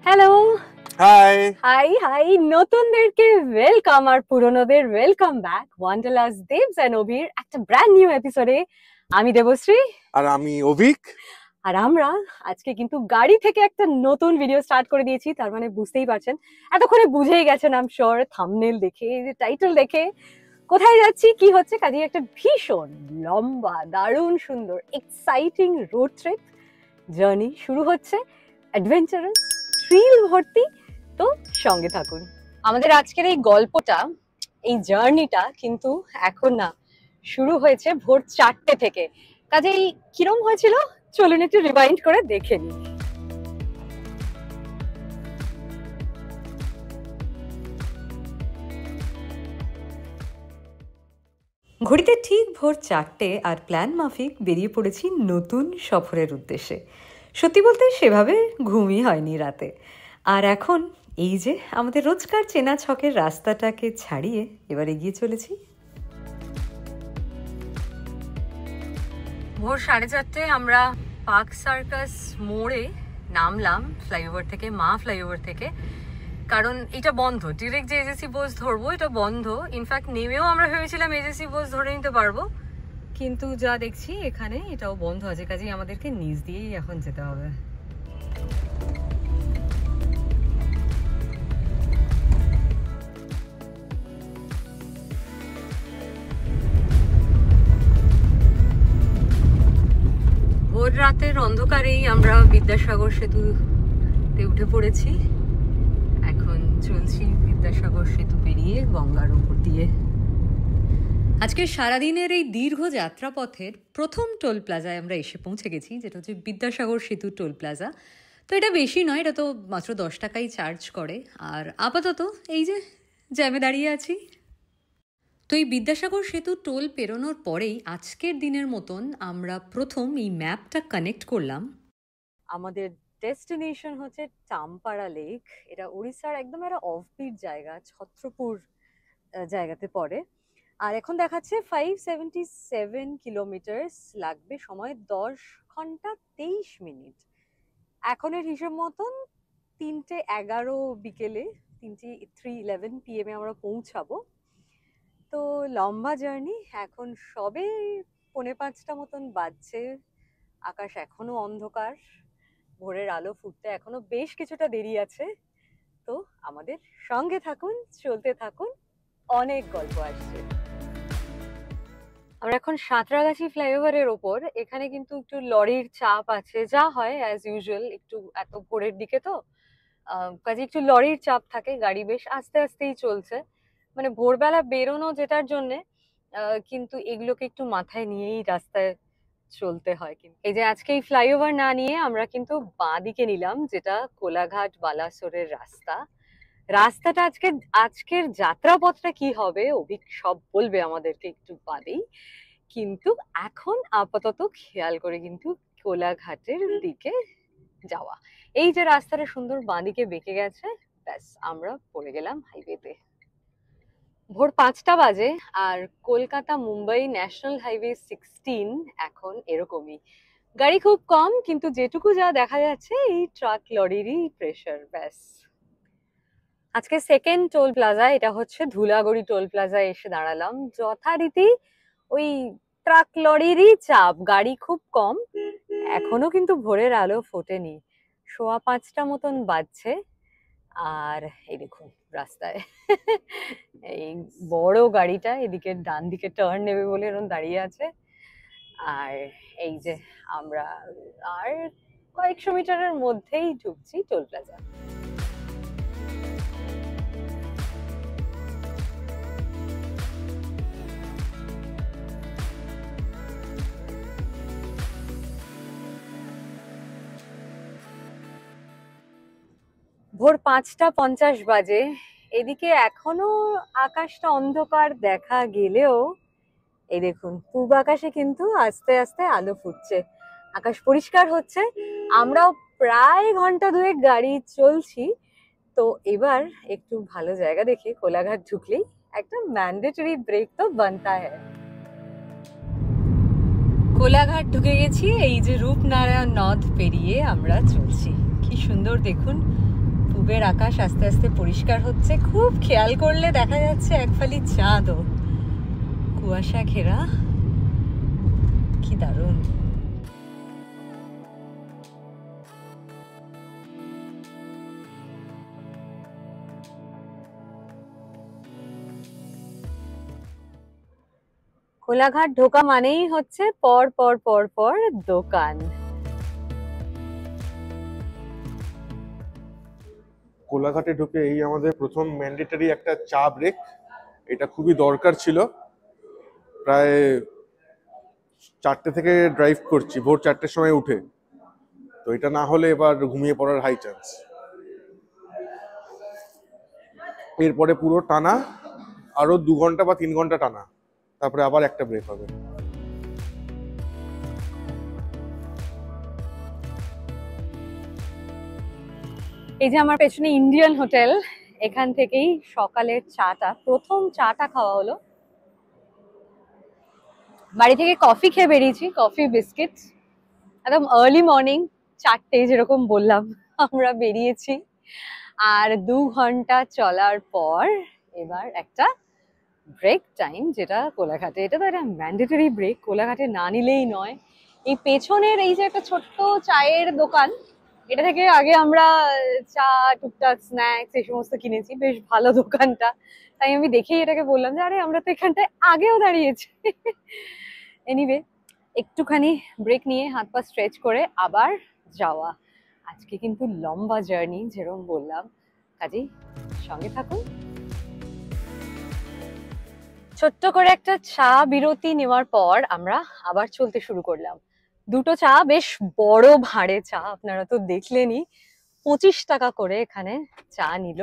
Hello, hi. Hi নতুনদেরকে welcome আর পুরনোদের welcome back wanderlust Devs and অভির একটা ব্র্যান্ড নিউ এপিসোডে। আমি দেবশ্রী আর আমি অভিক। আর আমরা আজকে কিন্তু গাড়ি থেকে একটা নতুন ভিডিও স্টার্ট করে দিয়েছি। তার মানে বুঝতেই পারছেন, এতক্ষণে বুঝেই গেছেন আই এম শিওর, থাম্বনেল দেখে, টাইটেল দেখে কোথায় যাচ্ছি কি হচ্ছে। কাজে একটা ভীষণ লম্বা, দারুণ সুন্দর, এক্সাইটিং রোড ট্রিপ জার্নি শুরু হচ্ছে, অ্যাডভেঞ্চারাস, থ্রিল ভর্তি। তো সঙ্গে থাকুন। আমাদের আজকের এই গল্পটা, এই জার্নিটা কিন্তু এখন না, শুরু হয়েছে ভোর 4টে থেকে। কাজেই কিরম হয়েছিল চলুন একটু রিভাইন্ড করে দেখে নিই। ঘড়িতে ঠিক ভোর 4টে আর প্ল্যান মাফিক বেরিয়ে পড়েছি নতুন সফরের উদ্দেশ্যে। সত্যি বলতে সেভাবে ঘুমই হয়নি রাতে। আর এখন এই যে আমাদের রোজকার চেনা ছকের রাস্তাটাকে ছাড়িয়ে এবার এগিয়ে চলেছি। ভোর 4:30 আমরা পার্ক সার্কাস মোড়ে নামলাম ফ্লাইওভার থেকে, মা ফ্লাইওভার থেকে। কারণ এটা বন্ধ, ডিরেক্ট যে এজেসি বাস ধরবো এটা বন্ধ। ইনফ্যাক্ট নেমেও আমরা ভেবেছিলাম এজেসি বাস ধরে নিতে পারবো, কিন্তু যা দেখছি এখানে এটাও বন্ধ আছে। কাজেই আমাদেরকে নিচ দিয়েই এখন যেতে হবে। ভোর রাতের অন্ধকারেই আমরা বিদ্যাসাগর সেতুতে উঠে পড়েছি। এখন চলছি বিদ্যাসাগর সেতু পেরিয়ে গঙ্গার উপর দিয়ে। আজকে সারাদিনের এই দীর্ঘ যাত্রাপথের প্রথম টোল প্লাজায় আমরা এসে পৌঁছে গেছি, যেটা হচ্ছে বিদ্যাসাগর সেতু টোল প্লাজা। তো এটা বেশি নয়, এটা তো মাত্র 10 টাকাই চার্জ করে। আর আপাতত এই যে জ্যামে দাঁড়িয়ে আছি। তো এই বিদ্যাসাগর সেতু টোল পেরোনোর পরেই আজকের দিনের মতন আমরা প্রথম এই ম্যাপটা কানেক্ট করলাম। আমাদের ডেস্টিনেশন হচ্ছে টামপাড়া লেক। এটা উড়িষ্যার একদম একটা অফবিট জায়গা, ছত্রপুর জায়গাতে পড়ে। আর এখন দেখাচ্ছে 577 কিলোমিটার লাগবে, সময় 10 ঘন্টা 23 মিনিট। এখনের হিসেব মতন 3:11 বিকেলে, 3:11 PM আমরা পৌঁছাবো। তো লম্বা জার্নি, এখন সবে 4:45 মতন বাজছে। আকাশ এখনো অন্ধকার, ভোরের আলো ফুটতে এখনো বেশ কিছুটা দেরি আছে। তো আমাদের সঙ্গে থাকুন, চলতে থাকুন, অনেক গল্প আসছে। আমরা এখন সাঁতরাগাছি ফ্লাইওভারের ওপর। এখানে কিন্তু একটু লরির চাপ আছে, যা হয় অ্যাজ ইউজুয়াল, একটু এত ভোরের দিকে তো কাজে একটু লরির চাপ থাকে। গাড়ি বেশ আস্তে আস্তেই চলছে, মানে ভোরবেলা বেরোনো যেটার জন্যে, কিন্তু এগুলোকে একটু মাথায় নিয়েই রাস্তায় চলতে হয়। কিন্তু এই যে আজকে এই ফ্লাইওভার না নিয়ে আমরা কিন্তু বাঁ দিকে নিলাম, যেটা কোলাঘাট বালাসোরের রাস্তা। রাস্তাটা আজকের যাত্রাপথটা কি হবে অভিক সব বলবে আমাদেরকে একটু বাদেই, কিন্তু এখন আপাতত খেয়াল করে কিন্তু কোলাঘাটের দিকে যাওয়া। এই যে রাস্তাটা সুন্দর বাঁ দিকে বেঁকে গেছে, ব্যাস আমরা পড়ে গেলাম হাইওয়েতে। ভোর 5টা বাজে আর কলকাতা মুম্বাই ন্যাশনাল হাইওয়ে 16 এখন এরকমই। গাড়ি খুব কম, কিন্তু যেটুকু যা দেখা যাচ্ছে এই ট্রাক লরিরই প্রেসার, ব্যাস। আজকে সেকেন্ড টোল প্লাজা, এটা হচ্ছে ধুলাগড়ি টোল প্লাজা এসে দাঁড়ালাম। যথারীতি ওই ট্রাক লরিরই চাপ, গাড়ি খুব কম। এখনো কিন্তু ভোরের আলো ফোটেনি, 5:15 মতন বাজছে। আর এই দেখুন রাস্তায় এই বড় গাড়িটা এদিকে ডান দিকে টার্ন নেবে বলে এরকম দাঁড়িয়ে আছে। আর এই যে আমরা আর কয়েকশো মিটারের মধ্যেই ঢুকছি টোল প্লাজা। ভোর 5:50 বাজে। এদিকে এখনো আকাশটা অন্ধকার দেখা গেলেও এই দেখুন পূব আকাশে কিন্তু আস্তে আস্তে আলো ফুটছে, আকাশ পরিষ্কার হচ্ছে। আমরাও প্রায় ঘন্টা দুয়েক গাড়ি চলছি। তো এবার একটু ভালো জায়গা দেখে কোলাঘাট ঢুকলেই একটা ম্যান্ডেটরি ব্রেক তো বানতা হ্যায়। কোলাঘাট ঢুকে গেছি, এই যে রূপনারায়ণ নদ পেরিয়ে আমরা চলছি। কি সুন্দর দেখুন পূবের আকাশ আস্তে আস্তে পরিষ্কার হচ্ছে, খুব খেয়াল করলে দেখা যাচ্ছে এক ফালি চাঁদও, কুয়াশা ঘেরা, কি দারুণ। কোলাঘাট ঢোকা মানেই হচ্ছে পর পর পর পর দোকান। কোলাঘাটে ঢুকে এই আমাদের প্রথম ম্যান্ডেটরি একটা চা ব্রেক। এটা খুবই দরকার ছিল। প্রায় 4টে থেকে ড্রাইভ করছি, ভোর 4টের সময় উঠে। তো এটা না হলে এবার ঘুমিয়ে পড়ার হাই চান্স। এরপরে পুরো টানা আরো 2 ঘন্টা বা 3 ঘন্টা টানা, তারপরে আবার একটা ব্রেক হবে। এই যে আমার পেছনে ইন্ডিয়ান হোটেল, এখান থেকেই সকালের চাটা, প্রথম চাটা খাওয়া হলো। বাড়ি থেকে কফি খেয়ে বেরিয়েছি, কফি বিস্কিট, একদম আর্লি মর্নিং 4টে যেরকম বললাম আমরা বেরিয়েছি। আর 2 ঘন্টা চলার পর এবার একটা ব্রেক টাইম, যেটা কোলাঘাটে, এটা তো একটা ম্যান্ডেটরি ব্রেক, কোলাঘাটে না নিলেই নয়। এই পেছনের এই যে একটা ছোট্ট চায়ের দোকান, এটা থেকে আগে আমরা চা, টুকটাক স্ন্যাক্স এই সমস্ত কিনেছি, বেশ ভালো দোকানটা। তাই আমি দেখেই এটাকে বললাম যে আরে আমরা তো এখানটায় আগেও দাঁড়িয়েছি। এনিওয়ে, একটুখানি ব্রেক নিয়ে হাত পা স্ট্রেচ করে আবার যাওয়া। আজকে কিন্তু লম্বা জার্নি, যেরকম বললাম, কাজেই সঙ্গে থাকুন। ছোট্ট করে একটা চা বিরতি নেওয়ার পর আমরা আবার চলতে শুরু করলাম। দুটো চা, বেশ বড় ভাঁড়ে চা, আপনারা তো দেখলেনই। 25 টাকা করে এখানে চা নিল।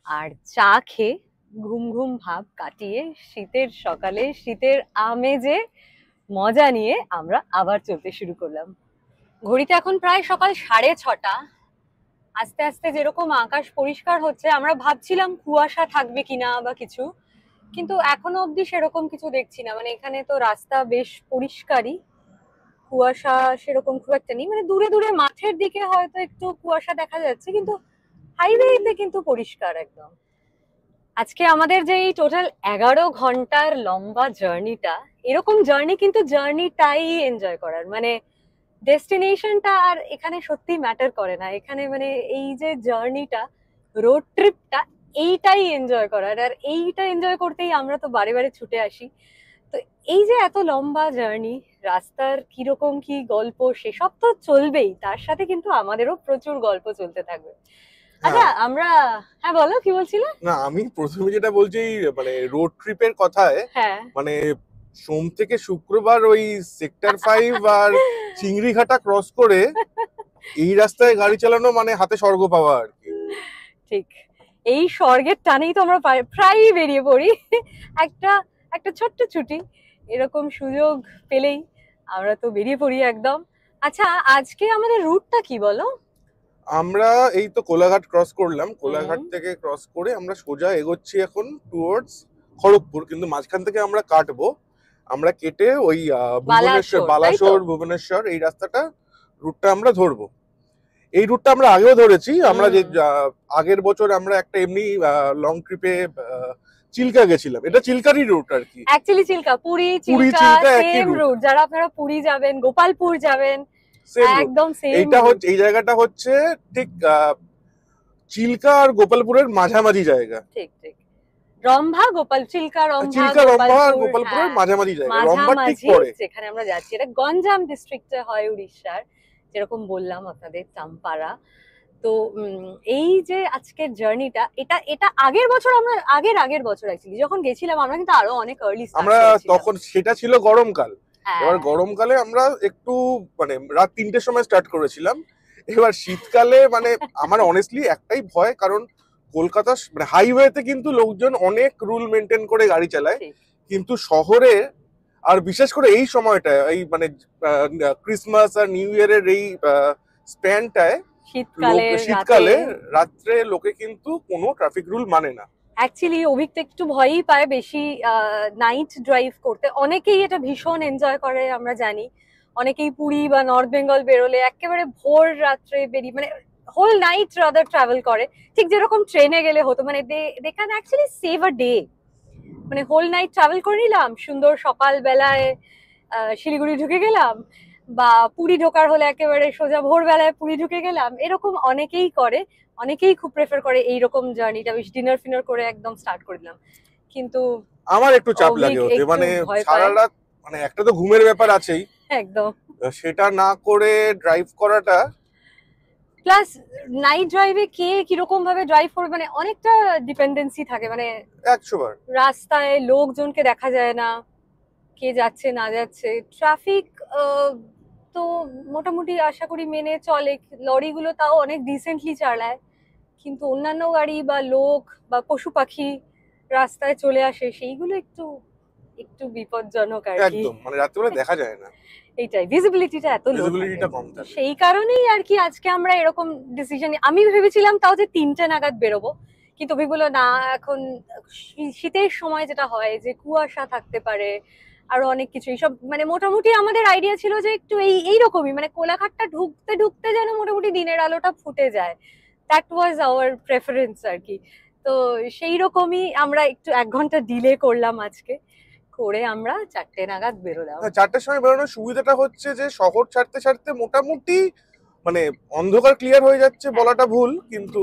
আর চা খেয়ে ঘুম ঘুম ভাব কাটিয়ে শীতের সকালে শীতের আমেজে মজা নিয়ে আমরা আবার চলতে শুরু করলাম। ঘড়িতে এখন প্রায় সকাল 6:30। আস্তে আস্তে যেরকম আকাশ পরিষ্কার হচ্ছে, আমরা ভাবছিলাম কুয়াশা থাকবে কিনা বা কিছু, কিন্তু এখনো অবধি সেরকম কিছু দেখছি না। মানে এখানে তো রাস্তা বেশ পরিষ্কারই, কুয়াশা সেরকম খুব একটা নেই। মানে দূরে দূরে মাঠের দিকে হয়তো একটু কুয়াশা দেখা যাচ্ছে, কিন্তু হাইওয়েতে কিন্তু পরিষ্কার একদম। আজকে আমাদের যে এই টোটাল 11 ঘন্টার লম্বা জার্নিটা, এরকম জার্নি কিন্তু জার্নিটাই এনজয় করার, মানে ডেস্টিনেশনটা আর এখানে সত্যি ম্যাটার করে না। এখানে মানে এই যে জার্নিটা, রোড ট্রিপটা, এইটাই এনজয় করার। আর এইটা এনজয় করতেই আমরা তো বারে বারে ছুটে আসি। তো এই যে এত লম্বা জার্নি, রাস্তার কিরকম কি গল্প সেসব তো চলবেই, তার সাথে কিন্তু আমাদেরও প্রচুর গল্প চলতে থাকবে। আচ্ছা আমরা, হ্যাঁ বলো কি বলছিলে? না, আমি প্রথমে যেটা বলছি, মানে রোড ট্রিপের কথায়, হ্যাঁ, মানে সোম থেকে শুক্রবার ওই সেক্টর 5 আর চিংড়িঘাটা ক্রস করে এই রাস্তায় গাড়ি চালানো মানে হাতে স্বর্গ পাওয়া আর কি। ঠিক এই স্বর্গের টানেই তো আমরা প্রায়ই বেরিয়ে পড়ি। একটা একটা ছোট্ট ছুটি, এরকম সুযোগ পেলেই আমরা তো বেরিয়ে পড়ি একদম। আচ্ছা আজকে আমাদের রুটটা কি বলো? আমরা এই তো কোলাঘাট ক্রস করলাম, কোলাঘাট থেকে ক্রস করে আমরা সোজা এগোচ্ছি এখন টুয়ার্ডস খড়গপুর, কিন্তু মাঝখান থেকে আমরা কাটবো। আমরা কেটে ওই ভুবনেশ্বর, বালাসোর, ভুবনেশ্বর এই রাস্তাটা, রুটটা আমরা ধরবো। এই রুটটা আমরা আগেও ধরেছি। আমরা যে আগের বছর আমরা একটা এমনি লং ট্রিপে চিল্কা গেছিলাম, এটা চিল্কারই রুট আর কি। Actually Chilka, Puri Chilka same route. যারা আপনারা পুরী যাবেন, গোপালপুর যাবেন, একদম সেম। এইটা হচ্ছে, এই জায়গাটা হচ্ছে ঠিক চিল্কা আর গোপালপুরের মাঝামাঝি জায়গা। ঠিক ঠিক, রম্ভা গোপাল, চিল্কা রম্ভা আর গোপালপুরের মাঝামাঝি জায়গা, রম্ভা ঠিক পরে যেখানে আমরা যাচ্ছি। এটা গঞ্জাম ডিস্ট্রিক্টে হয়, উড়িষ্যার, যেরকম বললাম আপনাদের চাম্পারা। তো এই যে আজকের জার্নিটা, এটা এটা আগের বছর আমরা আগের বছর অ্যাকচুয়ালি যখন গেছিলাম, আমরা কিন্তু আরো অনেক আর্লি আমরা তখন, সেটা ছিল গরমকাল। এবার গরমকালে আমরা একটু মানে রাত 3টের সময় স্টার্ট করেছিলাম। এবার শীতকালে মানে আমার অনেস্টলি একটাই ভয়, কারণ কলকাতা মানে হাইওয়েতে কিন্তু লোকজন অনেক রুল মেনটেন করে গাড়ি চালায়, কিন্তু শহরে আর বিশেষ করে এই সময়টায়, এই মানে ক্রিসমাস আর নিউ ইয়ারের এই স্প্যানটায়, শীতকালে রাত্রে লোকে কিন্তু কোনো ট্রাফিক রুল মানে না। অ্যাকচুয়ালি অভিজ্ঞতা একটু ভয়ই পায় বেশি নাইট ড্রাইভ করতে। অনেকেই এটা ভীষণ এনজয় করে, আমরা জানি। অনেকেই পুরী বা নর্থ বেঙ্গল বেরোলে একেবারে ভোর রাত্রে বেরিয়ে, মানে হোল নাইট রাদার ট্রাভেল করে, ঠিক যেরকম ট্রেনে গেলে হতো, মানে they can actually save a day. মানে হোল নাইট ট্রাভেল করে নিলাম, সুন্দর সকাল বেলায় শিলিগুড়ি ঢুকে গেলাম, বা পুরী ঢোকার হলে একেবারে সোজা ভোরবেলায় পুরী ঢুকে গেলাম, এরকম অনেকেই করে। অনেকেই খুব প্রেফার করে এইরকম জার্নিটা, বেশ ডিনার ফিনার করে একদম স্টার্ট করে দিলাম। কিন্তু আমার একটু চাপ অভিক লাগে ওতে, একটু মানে ভয় সারা পায়। রাত, মানে একটা তো ঘুমের ব্যাপার আছেই, একদম। সেটা না করে ড্রাইভ করাটা। প্লাস নাইট ড্রাইভে কে কিরকম ভাবে ড্রাইভ করবে, মানে অনেকটা ডিপেন্ডেন্সি থাকে, মানে 100 বার রাস্তায় লোকজনকে দেখা যায় না, কে যাচ্ছে না যাচ্ছে, ট্রাফিক তো মোটামুটি আশা করি মেনে চলে, লরিগুলো তাও অনেক ডিসেন্টলি চালায়, কিন্তু অন্যান্য গাড়ি বা লোক বা পশু পাখি রাস্তায় চলে আসে, সেইগুলো একটু একটু বিপজ্জনক আর কি। একদম, মানে রাত্রিবেলা দেখা যায় না, এইটাই, ভিজিবিলিটিটা এত লো থাকে। ভিজিবিলিটিটা কম থাকে। সেই কারণেই আর কি আজকে আমরা এরকম ডিসিশন, আমি ভেবেছিলাম তাও যে 3টে নাগাদ বেরোবো, কিন্তু অভি বললো না, এখন শীতের সময় যেটা হয় যে কুয়াশা থাকতে পারে, আরো অনেক কিছু এইসব, মানে মোটামুটি আমাদের আইডিয়া ছিল যে একটু এইরকমই, মানে কোলাঘাটটা ঢুকতে ঢুকতে যেন মোটামুটি দিনের আলোটা ফুটে যায়, দ্যাট ওয়াজ আওয়ার প্রেফারেন্স আর কি। তো সেই রকমই আমরা একটু 1 ঘন্টা ডিলে করলাম আজকে, করে আমরা 4টে নাগাদ বেরোলাম। 4টের সময় বেরোনোর সুবিধাটা হচ্ছে যে শহর ছাড়তে ছাড়তে মোটামুটি মানে অন্ধকার ক্লিয়ার হয়ে যাচ্ছে বলাটা ভুল, কিন্তু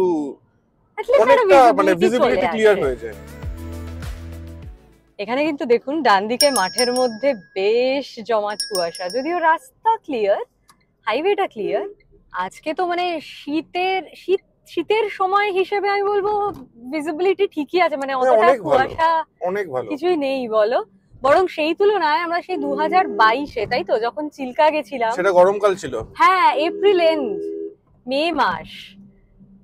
অনেকটা মানে ভিজিবিলিটি ক্লিয়ার হয়ে যায়। এখানে কিন্তু দেখুন ডান দিকে মাঠের মধ্যে বেশ জমাট কুয়াশা, যদিও রাস্তা ক্লিয়ার, হাইওয়েটা ক্লিয়ার। আজকে তো মানে শীতের সময় হিসেবে আমি বলবো ভিজিবিলিটি ঠিকই আছে, মানে অতটা অনেক ভালো, কুয়াশা অনেক ভালো। কিছুই নেই বলো, বরং সেই তুলনায় আমরা সেই 2022-এ, তাই তো, যখন চিল্কা গেছিলাম, সেটা গরমকাল ছিল। হ্যাঁ এপ্রিল এন্ড মে মাস,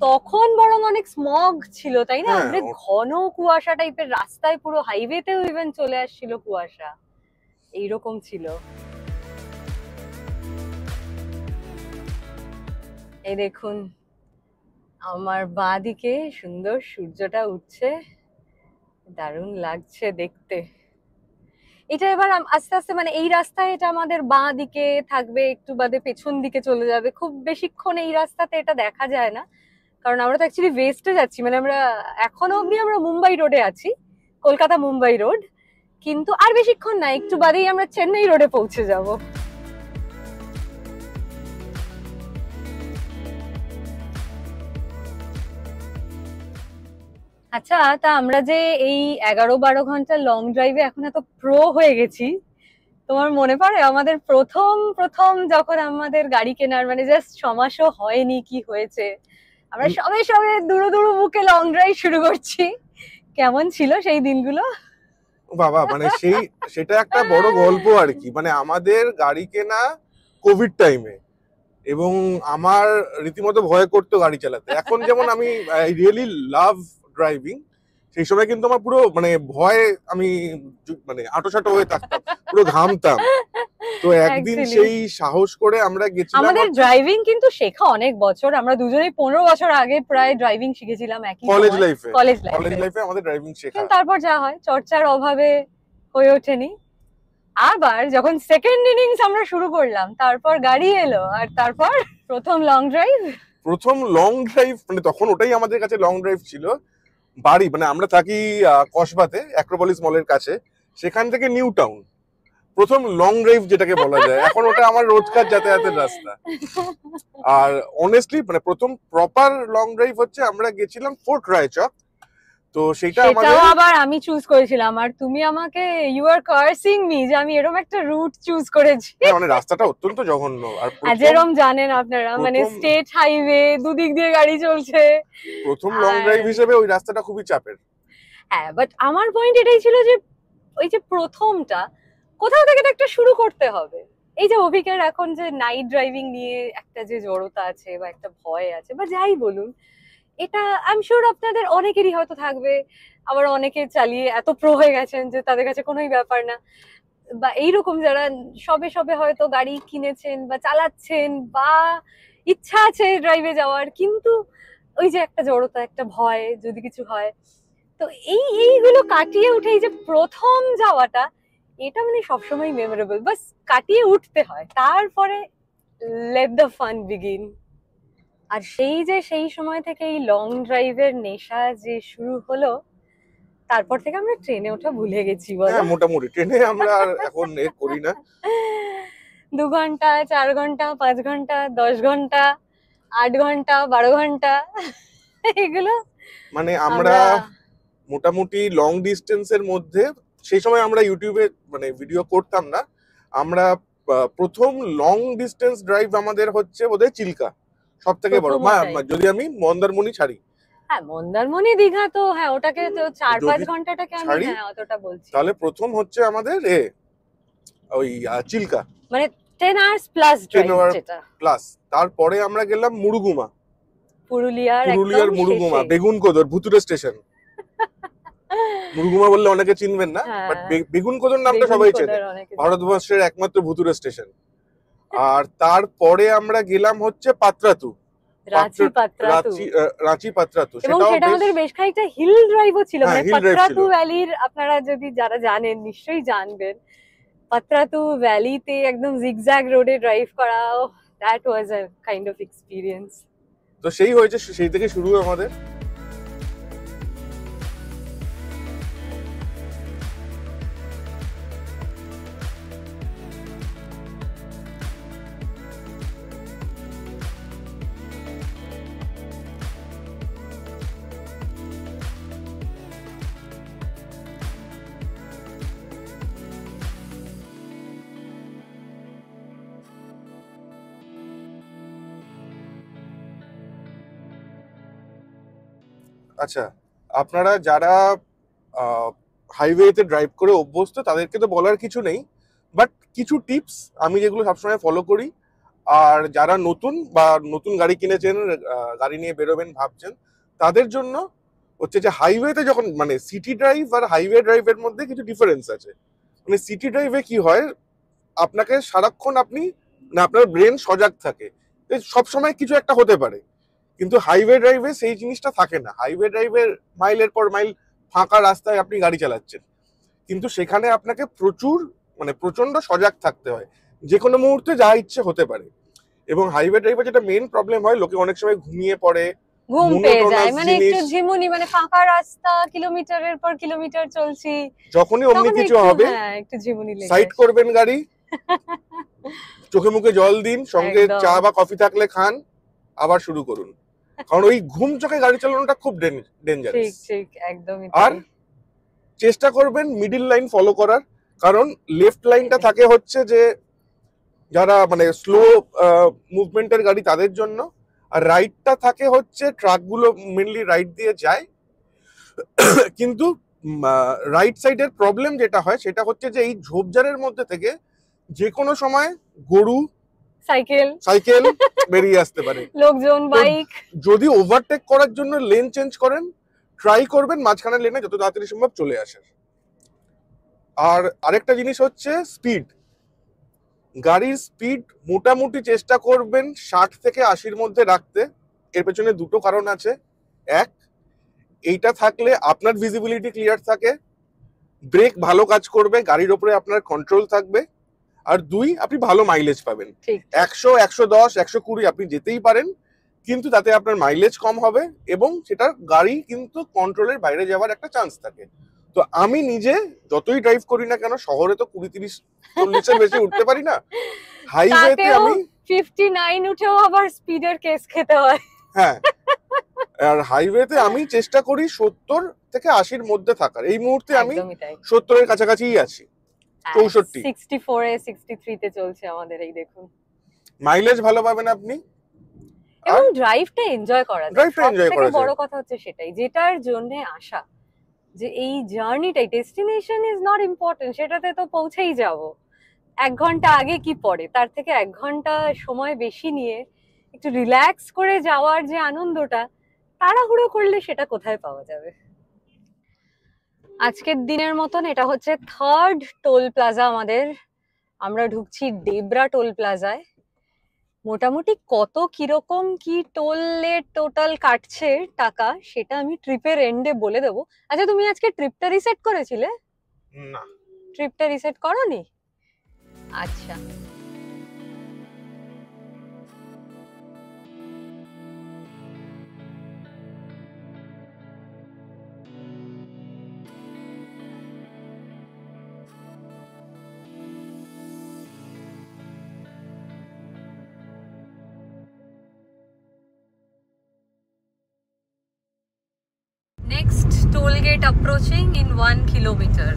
তখন বরং অনেক স্মগ ছিল, তাই না, হ্যাঁ, মানে ঘন কুয়াশা টাইপের, রাস্তায় পুরো হাইওয়েতেও ইভেন চলে আসছিল কুয়াশা, এইরকম ছিল। এই দেখুন আমার বাঁ দিকে সুন্দর সূর্যটা উঠছে, দারুণ লাগছে দেখতে। এটা এবার আস্তে আস্তে, মানে এই রাস্তায় এটা আমাদের বাঁ দিকে থাকবে, একটু বাদে পেছন দিকে চলে যাবে, খুব বেশিক্ষণ এই রাস্তাতে এটা দেখা যায় না, কারণ আমরা তো অ্যাকচুয়ালি ওয়েস্টে যাচ্ছি, মানে আমরা এখনো অব্দি আমরা মুম্বাই রোডে আছি, কলকাতা মুম্বাই রোড, কিন্তু আর বেশিক্ষণ না, একটু বাদেই আমরা চেন্নাই রোডে পৌঁছে যাব। আচ্ছা, তা আমরা যে এই 11-12 ঘন্টা লং ড্রাইভে এখন এত প্রো হয়ে গেছি, তোমার মনে পড়ে আমাদের প্রথম প্রথম যখন আমাদের গাড়ি কেনার, মানে জাস্ট 6 মাসও হয়নি কি হয়েছে, আমরা সবে সবে দুরু দুরু বুকে লং ড্রাইভ শুরু করছি, কেমন ছিল সেই দিনগুলো? বাবা, মানে সেটা একটা বড় গল্প আর কি। মানে আমাদের গাড়ি কেনা কোভিড টাইমে, এবং আমার রীতিমতো ভয় করতো গাড়ি চালাতে। এখন যেমন আমি রিয়েলি লাভ ড্রাইভিং, সেই সময় কিন্তু আমার পুরো মানে ভয়ে আমি মানে আঁটোসাঁটো হয়ে থাকতাম, পুরো ঘামতাম। তো একদিন সেই সাহস করে আমরা গেছিলাম। আমাদের ড্রাইভিং কিন্তু শেখা অনেক বছর, আমরা দুজনেই 15 বছর আগে প্রায় ড্রাইভিং শিখেছিলাম একই কলেজ লাইফে। কলেজ লাইফে আমাদের ড্রাইভিং শেখা, তারপর যা হয় চর্চার অভাবে হয়ে ওঠেনি। আবার যখন সেকেন্ড ইনিংস আমরা শুরু করলাম, তারপর গাড়ি এলো, আর তারপর প্রথম লং ড্রাইভ। মানে তখন ওটাই আমাদের কাছে লং ড্রাইভ ছিল। বাড়ি, মানে আমরা থাকি কসবাতে, অ্যাক্রোপলিস মলের কাছে, সেখান থেকে নিউ টাউন, প্রথম লং ড্রাইভ যেটাকে বলা যায়। এখন ওটা আমার রোজকার যাতায়াতের রাস্তা। আর অনেস্টলি মানে প্রথম প্রপার লং ড্রাইভ হচ্ছে আমরা গেছিলাম ফোর্ট রায়চক, তো সেটাও আবার আমি চুজ করেছিলাম, আর তুমি আমাকে ইউ আর কার্সিং মি যে আমি এরকম একটা রুট চুজ করেছি, মানে রাস্তাটা অত্যন্ত জঘন্য। আর যেরকম জানেন আপনারা, মানে স্টেট হাইওয়ে, দুদিক দিয়ে গাড়ি চলছে, প্রথম লং ড্রাইভ হিসেবে ওই রাস্তাটা খুবই চাপের। হ্যাঁ, বাট আমার পয়েন্ট এটাই ছিল যে ওই যে প্রথমটা কোথাও থেকে একটা শুরু করতে হবে। এই যে অভিকের এখন যে নাইট ড্রাইভিং নিয়ে একটা যে জড়তা আছে বা একটা ভয় আছে বা যাই বলুন, এটা আই এম শিওর আপনাদের অনেকেরই হয়তো থাকবে, আবার অনেকে চালিয়ে এত প্রো হয়ে গেছেন যে তাদের কাছে কোনোই ব্যাপার না, বা এইরকম যারা সবে সবে হয়তো গাড়ি কিনেছেন বা চালাচ্ছেন, বা ইচ্ছা আছে ড্রাইভে যাওয়ার, কিন্তু ওই যে একটা জড়তা, একটা ভয় যদি কিছু হয়, তো এইগুলো কাটিয়ে উঠে এই যে প্রথম যাওয়াটা, এটা মানে সবসময় মেমোরেবল। বাস কাটিয়ে উঠতে হয়, তারপরে লেট দ্য ফান বিগিন। আর সেই সময় থেকে এই লং ড্রাইভের নেশা যে শুরু হলো, তারপর থেকে আমরা ট্রেনে ওঠা ভুলে গেছি বলো। হ্যাঁ মোটামুটি ট্রেনে আমরা আর এখন করি না। 2 ঘন্টা, 4 ঘন্টা, 5 ঘন্টা, 10 ঘন্টা, 8 ঘন্টা, 12 ঘন্টা এগুলো মানে আমরা মোটামুটি লং ডিস্টেন্সের মধ্যে, সেই সময় আমরা ইউটিউবে মানে ভিডিও করতাম না, আমরা প্রথম লং ডিস্টেন্স ড্রাইভ আমাদের হচ্ছে বোধহয় চিল্কা, সব থেকে বড়, যদি আমি মন্দারমণি ছাড়ি। হ্যাঁ মন্দারমণি দীঘা তো হ্যাঁ ওটাকে তো 4-5 ঘন্টাটাকে আমি হ্যাঁ অতটা বলছি। তাহলে প্রথম হচ্ছে আমাদের ওই চিল্কা, মানে 10 hours প্লাস ড্রাইভ যেটা প্লাস। তারপরে আমরা গেলাম মুরুগুমা, পুরুলিয়ার মুরুগুমা, বেগুনকোদর, ভুতুরে স্টেশন। মুরুগুমা বললে অনেকে চিনবেন না, বাট বেগুনকোদর নামটা সবাই চেনে, ভারতবর্ষের একমাত্র ভুতুরে স্টেশন। আর তারপরে আমরা গেলাম হচ্ছে পাত্রাতু, রাঁচি পাত্রাতু, সেটা আমাদের বেশ খানিকটা হিল ড্রাইভও ছিল। মানে পাত্রাতু ভ্যালির আপনারা যদি যারা জানেন নিশ্চয়ই জানবেন, পাত্রাতু ভ্যালিতে একদম জিগজ্যাগ রোডে ড্রাইভ করা, that was a kind of experience. তো সেই হয়েছে, সেই থেকে শুরু আমাদের। আচ্ছা, আপনারা যারা হাইওয়েতে ড্রাইভ করে অভ্যস্ত তাদেরকে তো বলার কিছু নেই, বাট কিছু টিপস আমি যেগুলো সবসময় ফলো করি, আর যারা নতুন বা নতুন গাড়ি কিনেছেন, গাড়ি নিয়ে বেরোবেন ভাবছেন, তাদের জন্য হচ্ছে যে হাইওয়েতে যখন মানে সিটি ড্রাইভ আর হাইওয়ে ড্রাইভের মধ্যে কিছু ডিফারেন্স আছে। মানে সিটি ড্রাইভে কি হয়, আপনাকে সারাক্ষণ আপনার ব্রেন সজাগ থাকে, সবসময় কিছু একটা হতে পারে। কিন্তু হাইওয়ে ড্রাইভে সেই জিনিসটা থাকে না। হাইওয়ে ড্রাইভের মাইলের পর মাইল ফাঁকা রাস্তায় আপনি গাড়ি চালাচ্ছেন, কিন্তু সেখানে আপনাকে প্রচন্ড সজাগ থাকতে হয়, যে কোনো মুহূর্তে যা ইচ্ছে হতে পারে। এবং হাইওয়ে ড্রাইভে যেটা মেইন প্রবলেম হয়, লোকে অনেক সময় ঘুমিয়ে পড়ে, ঘুম পেয়ে যায়, মানে একটু ঝিমুনি, মানে ফাঁকা রাস্তা কিলোমিটারের পর কিলোমিটার চলছি, যখনই অমনি কিছু হবে একটু ঝিমুনি লেগে সাইড করবেন গাড়ি, চোখে মুখে জল দিন, সঙ্গে চা বা কফি থাকলে খান, আবার শুরু করুন। কারণ ওই ঘুম চোখে গাড়ি চালানোটা খুব ডেঞ্জারাস। ঠিক ঠিক একদমই। আর চেষ্টা করবেন মিডল লাইন ফলো করার, কারণ লেফট লাইনটা থাকে হচ্ছে যে যারা মানে স্লো মুভমেন্টের গাড়ি তাদের জন্য, আর রাইটটা থাকে হচ্ছে ট্রাকগুলো মেনলি রাইট দিয়ে যায়। কিন্তু রাইট সাইডের প্রবলেম যেটা হয় সেটা হচ্ছে যে এই ঝোপঝাড়ের মধ্যে থেকে যে কোনো সময় গরু, সাইকেল বেরিয়ে আসতে পারে, লোকজন, বাইক। যদি ওভারটেক করার জন্য লেন চেঞ্জ করেন, ট্রাই করবেন মাঝখানের লেনে যত তাড়াতাড়ি সম্ভব চলে আসার। আর আরেকটা জিনিস হচ্ছে স্পিড, গাড়ির স্পিড মোটামুটি চেষ্টা করবেন 60 থেকে 80-র মধ্যে রাখতে। এর পেছনে দুটো কারণ আছে। এক, এইটা থাকলে আপনার ভিজিবিলিটি ক্লিয়ার থাকে, ব্রেক ভালো কাজ করবে, গাড়ির ওপরে আপনার কন্ট্রোল থাকবে। আর দুই, আপনি ভালো মাইলেজ পাবেন। 100, 110, 120 আপনি যেতেই পারেন, কিন্তু তাতে আপনার মাইলেজ কম হবে এবং সেটা গাড়ি কিন্তু কন্ট্রোলের বাইরে যাওয়ার একটা চান্স থাকে। তো আমি নিজে যতই ড্রাইভ করি না কেন, শহরে তো 20, 30, 40-এর বেশি উঠতে পারি না, হাইওয়েতে আমি 59 উঠেও আবার স্পিডের কেস খেতে হয়। হ্যাঁ, আর হাইওয়েতে আমি চেষ্টা করি 70 থেকে 80-র মধ্যে থাকার। এই মুহূর্তে আমি 70-এর কাছাকাছিই আছি, 64, 64 এ 63 তে চলছে আমাদের। এই দেখুন, মাইলেজ ভালো পাবেন আপনি এবং ড্রাইভটা এনজয় করা যায়। সবথেকে বড় কথা হচ্ছে সেটাই, যেটার জন্য আসা, যে এই জার্নিটাই, ডেস্টিনেশন ইজ নট ইম্পর্টেন্ট, সেটাতে তো পৌঁছেই যাব। 1 ঘন্টা আগে কি পরে, তার থেকে 1 ঘন্টা সময় বেশি নিয়ে একটু রিল্যাক্স করে যাওয়ার যে আনন্দটা, তাড়াহুড়ো করলে সেটা কোথায় পাওয়া যাবে। আজকের দিনের মতন এটা হচ্ছে 3rd টোল প্লাজা আমাদের। আমরা ঢুকছি ডেবরা টোল প্লাজায়। মোটামুটি কত কিরকম কি টোলের টোটাল কাটছে টাকা, সেটা আমি ট্রিপের এন্ডে বলে দেবো। আচ্ছা, তুমি আজকে ট্রিপটা রিসেট করেছিলে? না, ট্রিপটা রিসেট করোনি? আচ্ছা, Next toll gate approaching in 1 kilometer.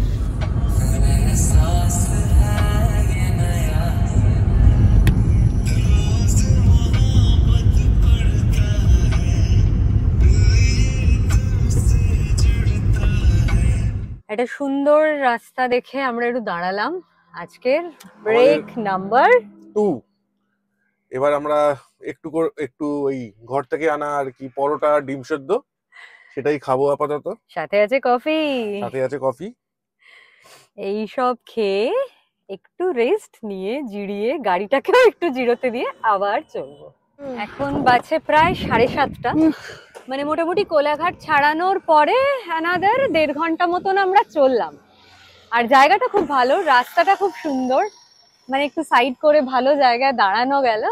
একটা সুন্দর রাস্তা দেখে আমরা একটু দাঁড়ালাম। আজকের ব্রেক নাম্বার 2। এবার আমরা একটু ওই ঘর থেকে আনা আর কি পরোটা ডিম সেদ্ধ সেটাই খাবো আপাতত। সাথে আছে কফি। এই সব খেয়ে একটু রেস্ট নিয়ে জিরিয়ে গাড়িটাকেও একটু জিরোতে দিয়ে আবার চলবো। এখন বাজে প্রায় 7:30, মানে মোটামুটি কোলাঘাট ছাড়ানোর পরে অ্যানাদার 1.5 ঘন্টা মতন আমরা চললাম। আর জায়গাটা খুব ভালো, রাস্তাটা খুব সুন্দর, মানে একটু সাইড করে ভালো জায়গায় দাঁড়ানো গেল,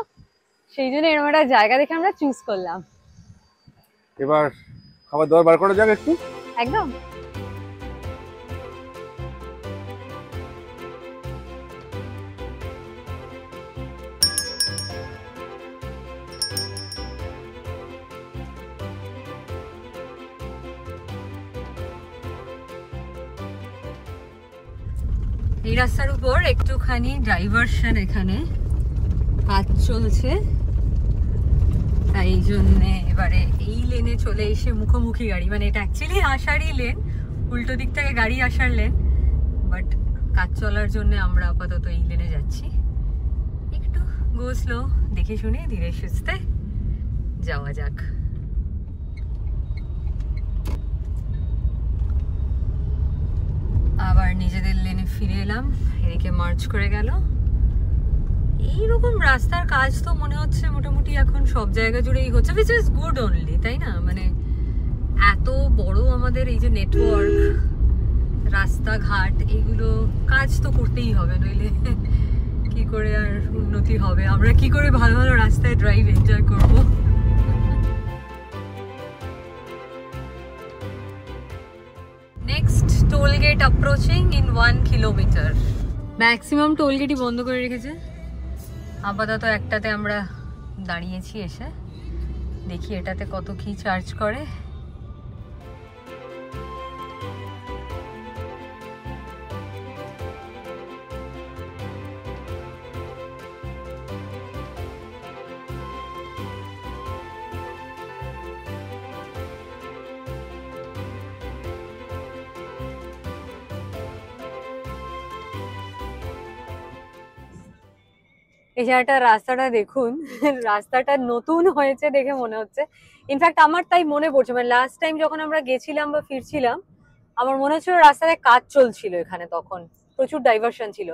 সেই জন্য এরকম একটা জায়গা দেখে আমরা চুজ করলাম। এবার খাবার দাবার বার করা যাক একটু। একদম। এই রাস্তার উপর একটুখানি ডাইভারশন, এখানে কাজ চলছে, তাই জন্যে এবারে এই লেনে চলে এসে মুখোমুখি গাড়ি, মানে এটা অ্যাকচুয়ালি আসারই লেন, উল্টো দিক থেকে গাড়ি আসার লেন, বাট কাজ চলার জন্য আমরা আপাতত এই লেনে যাচ্ছি। একটু গো স্লো, দেখে শুনে ধীরে সুস্থে যাওয়া যাক। আবার নিজেদের লেনে ফিরে এলাম, এদিকে মার্চ করে গেল। এইরকম রাস্তার কাজ তো মনে হচ্ছে মোটামুটি এখন সব জায়গা জুড়েই হচ্ছে, which is good only, তাই না? মানে এত বড় আমাদের এই যে নেটওয়ার্ক, রাস্তাঘাট, এইগুলো কাজ তো করতেই হবে, নইলে কি করে আর উন্নতি হবে? আমরা কি করে ভালো ভালো রাস্তায় ড্রাইভ এনজয় করবো? Next toll gate approaching in 1 kilometre. Maximum toll গেটই বন্ধ করে রেখেছে, আপাতত একটাতে আমরা দাঁড়িয়েছি এসে, দেখি এটাতে কত কি চার্জ করে। এই জায়গাটা রাস্তাটা দেখুন, রাস্তাটা নতুন হয়েছে দেখে মনে হচ্ছে। ইনফ্যাক্ট আমার তাই মনে পড়ছে, মানে লাস্ট টাইম যখন আমরা গেছিলাম বা ফিরছিলাম, আমার মনে হচ্ছিল রাস্তায় কাজ চলছিল এখানে, তখন প্রচুর ডাইভারশন ছিল।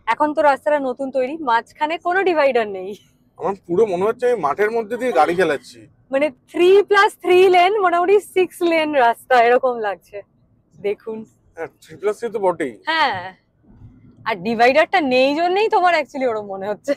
এখন তো রাস্তাটা নতুন তৈরি, মাঝখানে কোনো ডিভাইডার নেই। আমার পুরো মনে হচ্ছে আমি মাঠের মধ্যে দিয়ে গাড়ি চালাচ্ছি, মানে 3+3 লেন, মোটামুটি 6 লেন রাস্তা এরকম লাগছে। দেখুন, 3+3 তো বটেই। হ্যাঁ, আর ডিভাইডারটা নেই জন্যই তোমার অ্যাকচুয়ালি ওরকম মনে হচ্ছে।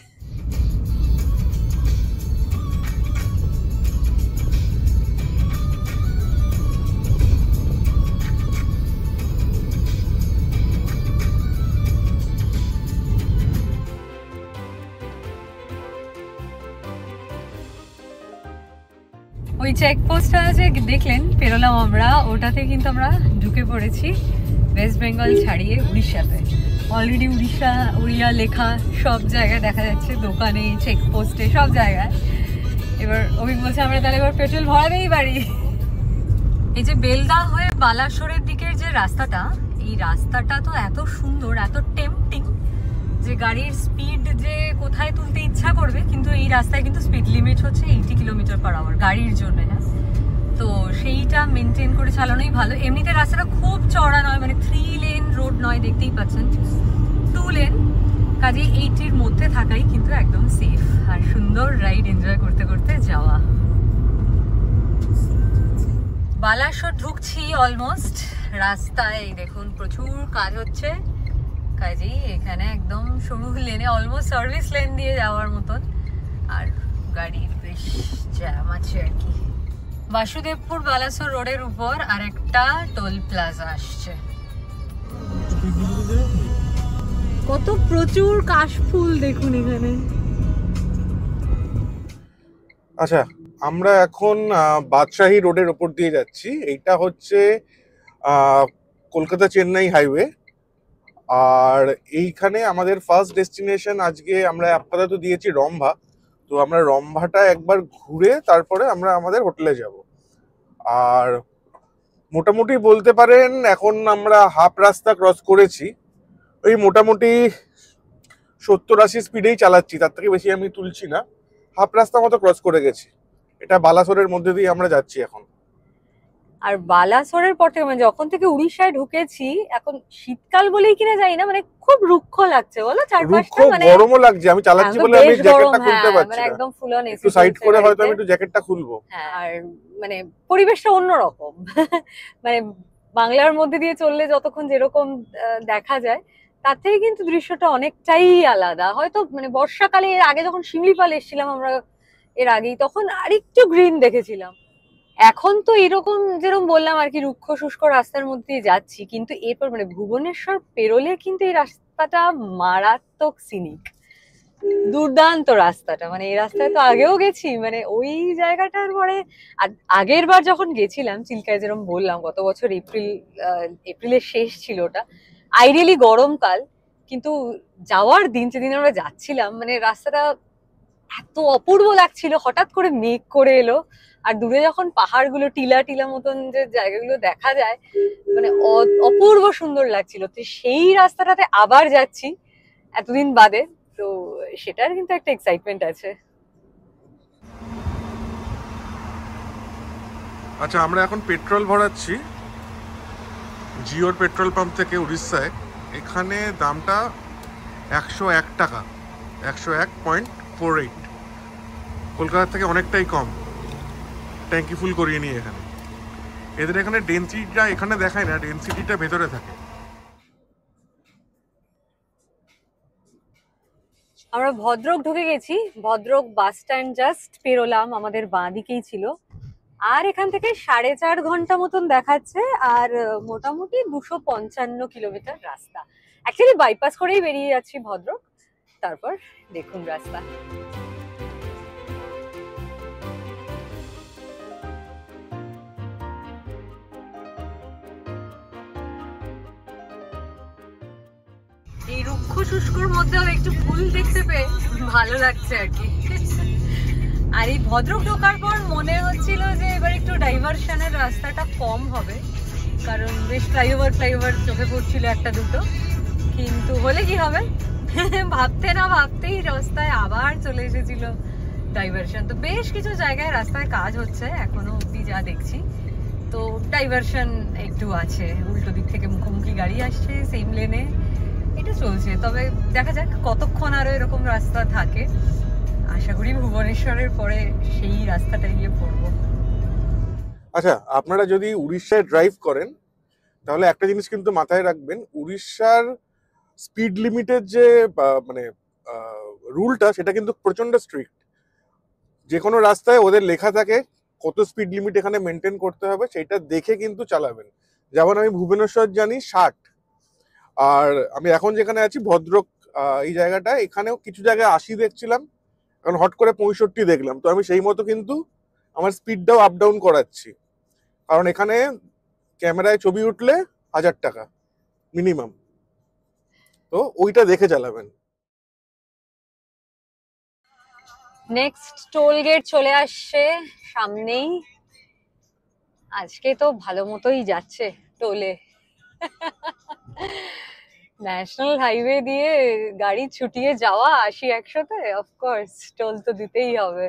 ওই চেকপোস্টটা যে দেখলেন পেরোলাম আমরা, ওটাতে কিন্তু আমরা ঢুকে পড়েছি ওয়েস্ট বেঙ্গল ছাড়িয়ে উড়িষ্যাতে। অলরেডি উড়িয়া লেখা সব জায়গায় দেখা যাচ্ছে, দোকানে, চেকপোস্টে, সব জায়গায়। এবার অভিক বলছে আমরা তাহলে এবার পেট্রোল ভরাতেই পারি। এই যে বেলদা হয়ে বালাসোরের দিকের যে রাস্তাটা, এই রাস্তাটা তো এত সুন্দর, এত টেম্পটিং, যে গাড়ির স্পিড যে কোথায় তুলতে ইচ্ছা করবে, কিন্তু এই রাস্তায় কিন্তু স্পিড লিমিট হচ্ছে 80 কিলোমিটার/আওয়ার গাড়ির জন্য। হ্যাঁ, তো সেইটা মেনটেন করে চালানোই ভালো। এমনিতে রাস্তাটা খুব চওড়া নয়, মানে 3 লেন রোড নয়, দেখতেই পাচ্ছেন, 2 লেন, কাজে 80-র মধ্যে থাকাই কিন্তু একদম সেফ আর সুন্দর রাইড এনজয় করতে করতে যাওয়া। বালাসোর ঢুকছি অলমোস্ট, রাস্তায় দেখুন প্রচুর কাজ হচ্ছে, কাজেই এখানে একদম সরু লেনে, অলমোস্ট সার্ভিস লেন দিয়ে যাওয়ার মতন, আর গাড়ির বেশ জ্যাম আছে আর কি। বাসুদেবপুর বালাসোর রোডের উপর আরেকটা টোল প্লাজা আসছে। কত প্রচুর কাশফুল দেখুন এখানে। আচ্ছা, আমরা এখন বাদশাহী রোডের ওপর দিয়ে যাচ্ছি। এইটা হচ্ছে কলকাতা চেন্নাই হাইওয়ে। আর এইখানে আমাদের ফার্স্ট ডেস্টিনেশন আজকে আমরা আপাতত দিয়েছি রম্ভা। তো আমরা রম্ভাটা একবার ঘুরে তারপরে আমরা আমাদের হোটেলে যাব। আর মোটামুটি বলতে পারেন এখন আমরা হাফ রাস্তা ক্রস করেছি। ওই মোটামুটি 70-80 স্পিডেই চালাচ্ছি, তার থেকে বেশি আমি তুলছি না। হাফ রাস্তা মতো ক্রস করে গেছি। এটা বালাসোরের মধ্যে দিয়ে আমরা যাচ্ছি এখন। আর বালাসোরের পর থেকে মানে যখন থেকে উড়িষ্যায় ঢুকেছি, এখন শীতকাল বলেই কিনা জানি না, মানে খুব রুক্ষ লাগছে বলো চারপাশটা, মানে গরমও লাগছে। আমি চালাচ্ছি বলে আমি জ্যাকেটটা খুলতে পারছি মানে না। একদম ফুল অন এসি, একটু সাইড করে হয়তো আমি একটু জ্যাকেটটা খুলবো। আর মানে পরিবেশটা অন্যরকম। মানে বাংলার মধ্যে দিয়ে চললে যতক্ষণ যেরকম দেখা যায়, তার থেকে কিন্তু দৃশ্যটা অনেকটাই আলাদা। হয়তো মানে বর্ষাকালে এর আগে যখন শিমলিপাল এসেছিলাম আমরা এর আগেই, তখন আরেকটু গ্রিন দেখেছিলাম। এখন তো এরকম যেরকম বললাম আর কি, রুক্ষ শুষ্ক রাস্তার মধ্যে দিয়ে যাচ্ছি, কিন্তু এরপর মানে ভুবনেশ্বর পেরোলে কিন্তু এই রাস্তাটা মারাত্মক সিনিক, দুর্দান্ত রাস্তাটা। মানে এই রাস্তায় তো আগেও গেছি, মানে ওই জায়গাটার পরে আর আগের বার যখন গেছিলাম চিল্কায়, যেরকম বললাম গত বছর এপ্রিলের শেষ ছিল ওটা, আইডিয়ালি গরমকাল, কিন্তু যাওয়ার দিন যেদিন আমরা যাচ্ছিলাম মানে রাস্তাটা এত অপূর্ব লাগছিল। হঠাৎ করে মেঘ করে এলো, আর দূরে যখন পাহাড়গুলো টিলা টিলা মতন যে জায়গাগুলো দেখা যায়, মানে অপূর্ব সুন্দর লাগছিল। তো সেই রাস্তাটাতে আবার যাচ্ছি এতদিন বাদে, তো সেটার কিন্তু একটা এক্সাইটমেন্ট আছে। আচ্ছা, আমরা এখন পেট্রোল ভরাচ্ছি জিওর পেট্রোল পাম্প থেকে উড়িষ্যায়। এখানে দামটা 101 টাকা, 101.48। কলকাতার থেকে অনেকটাই কম। ট্যাঙ্কি ফুল করিয়ে নিই এখানে। এদের এখানে ডেন্সিটিটা এখানে দেখায় না, ডেন্সিটিটা ভেতরে থাকে। আমরা ভদ্রক ঢুকে গেছি, ভদ্রক বাস স্ট্যান্ড জাস্ট পেরোলাম, আমাদের বাঁ দিকেই ছিল। আর এখান থেকে 4.5 ঘন্টা মতন দেখাচ্ছে, আর মোটামুটি 255 কিলোমিটার রাস্তা। অ্যাকচুয়ালি বাইপাস করেই বেরিয়ে যাচ্ছি ভদ্রক। তারপর দেখুন রাস্তা। এই রুক্ষ শুষ্কর মধ্যেও একটু ফুল দেখতে পেয়ে ভালো লাগছে আর কি। আর এই ভদ্রক ঢোকার পর মনে হচ্ছিল যে এবার একটু ডাইভারশনের রাস্তাটা কম হবে, কারণ বেশ ফ্লাইওভার চোখে পড়ছিল একটা দুটো, কিন্তু হলে কি হবে, ভাবতে না ভাবতেই রাস্তায় আবার চলে এসেছিল ডাইভারশন। তো বেশ কিছু জায়গায় রাস্তায় কাজ হচ্ছে এখনো অব্দি যা দেখছি, তো ডাইভারশন একটু আছে, উল্টো দিক থেকে মুখোমুখি গাড়ি আসছে সেম লেনে, এটা চলছে। তবে দেখা যাক কতক্ষণ আরো এরকম রাস্তা থাকে। আশা করি ভুবনেশ্বরের পরে সেই রাস্তাটা গিয়ে পড়বো। আচ্ছা, আপনারা যদি উড়িষ্যায় ড্রাইভ করেন তাহলে একটা জিনিস কিন্তু মাথায় রাখবেন, উড়িষ্যার স্পিড লিমিটের যে মানে রুলটা, সেটা কিন্তু প্রচন্ড স্ট্রিক্ট। যে কোনো রাস্তায় ওদের লেখা থাকে কত স্পিড লিমিট এখানে মেনটেন করতে হবে, সেটা দেখে কিন্তু চালাবেন। যেমন আমি ভুবনেশ্বর জানি 60, আর আমি এখন যেখানে আছি ভদ্রক এই জায়গাটায়, এখানেও কিছু জায়গায় 80 দেখছিলাম, এখন হট করে 65 দেখলাম। তো আমি সেই মতো কিন্তু আমার স্পিডটাও আপ ডাউন করাচ্ছি, কারণ এখানে ক্যামেরায় ছবি উঠলে 1000 টাকা মিনিমাম, তো ওইটা দেখে চালাবেন। নেক্সট টোল গেট চলে আসছে সামনেই। আজকে তো ভালো মতোই যাচ্ছে টোলে। ন্যাশনাল হাইওয়ে দিয়ে গাড়ি ছুটিয়ে যাওয়া 80-100-তে, অফকোর্স টোল তো দিতেই হবে।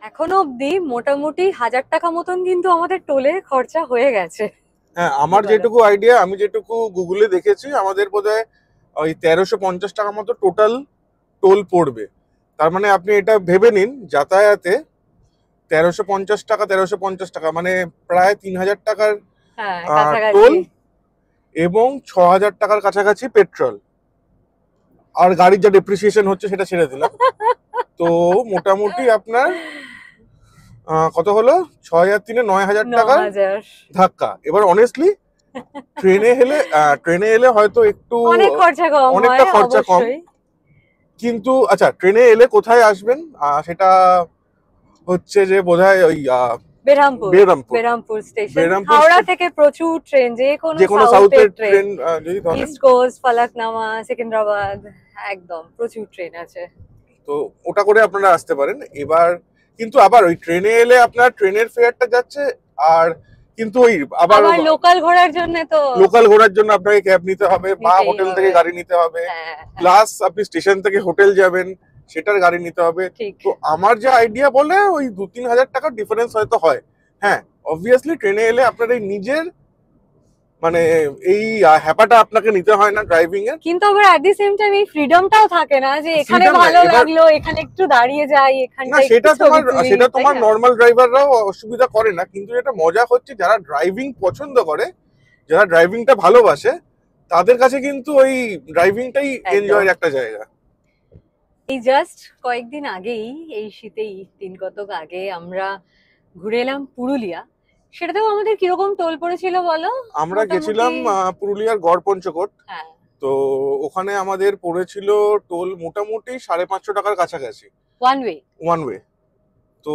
এখনো অব্দি মোটামুটি 1000 টাকা মতন কিন্তু আমাদের টোলে খরচা হয়ে গেছে। হ্যাঁ, আমার যেটুকু আইডিয়া, আমি যেটুকু গুগলে দেখেছি, আমাদের বোধহয় ওই 1350 টাকা মতো টোটাল টোল পড়বে। তার মানে আপনি এটা ভেবে নিন, যাতায়াতে 1350 টাকা মানে প্রায় 3000 টাকার টোল এবং 6000 টাকার কাছাকাছি পেট্রোল। আর গাড়ির যা ডেপ্রিসিয়েশন হচ্ছে সেটা ছেড়ে দিলাম। তো মোটামুটি আপনার কত হলো, 6000 9000 টাকার ধাক্কা। এবার অনেস্টলি ট্রেনে এলে হয়তো একটু অনেক খরচা কম, অনেকটা খরচা কম, কিন্তু আচ্ছা, ট্রেনে এলে কোথায় আসবেন সেটা হচ্ছে যে বোধহয় ওই বেরহামপুর বেরহামপুর বেরহামপুর স্টেশন। বেরহামপুর হাওড়া থেকে প্রচুর ট্রেন, যে কোনো সাউথের সাউথের ট্রেন, ট্রেন যদি ধরেন, ইস্ট কোস্ট, ফলকনামা, সিকিন্দ্রাবাদ, একদম প্রচুর ট্রেন আছে। তো ওটা করে আপনারা আসতে পারেন। এবার কিন্তু আবার ওই ট্রেনে এলে আপনার ট্রেনের ফেয়ারটা যাচ্ছে, আর কিন্তু ওই আবার লোকাল ঘোরার জন্য তো লোকাল ঘোরার জন্য আপনাকে ক্যাব নিতে হবে বা নিতেই হোটেল হবে। থেকে গাড়ি নিতে হবে, হ্যাঁ, প্লাস আপনি স্টেশন থেকে হোটেল যাবেন সেটার গাড়ি নিতে হবে। ঠিক। তো আমার যে আইডিয়া বলে ওই 2-3 হাজার টাকার ডিফারেন্স হয়তো হয়। হ্যাঁ, অবভিয়াসলি ট্রেনে এলে আপনার এই নিজের মানে এই হ্যাপাটা আপনাকে নিতে হয় না ড্রাইভিং এর, কিন্তু আবার এট দি সেম টাইম এই ফ্রিডমটাও থাকে না যে এখানে Freedom ভালো নাই, এবার- লাগলো এখানে একটু দাঁড়িয়ে যাই, না এখানটা সেটা তোমার নর্মাল ড্রাইভাররাও অসুবিধা করে না, কিন্তু এটা মজা হচ্ছে যারা ড্রাইভিং পছন্দ করে, যারা ড্রাইভিংটা ভালোবাসে, তাদের কাছে কিন্তু ওই ড্রাইভিংটাই একদম। এনজয়ের একটা জায়গা। এই জাস্ট কয়েকদিন আগেই, এই শীতেই দিন কতক আগে আমরা ঘুরে এলাম পুরুলিয়া। সেটাতেও আমাদের কিরকম টোল পড়েছিল বলো? আমরা মোটামুটি- গেছিলাম পুরুলিয়ার গড়পঞ্চকোট। হ্যাঁ, তো ওখানে আমাদের পড়েছিল টোল মোটামুটি 550 টাকার কাছাকাছি ওয়ান ওয়ে। One way. তো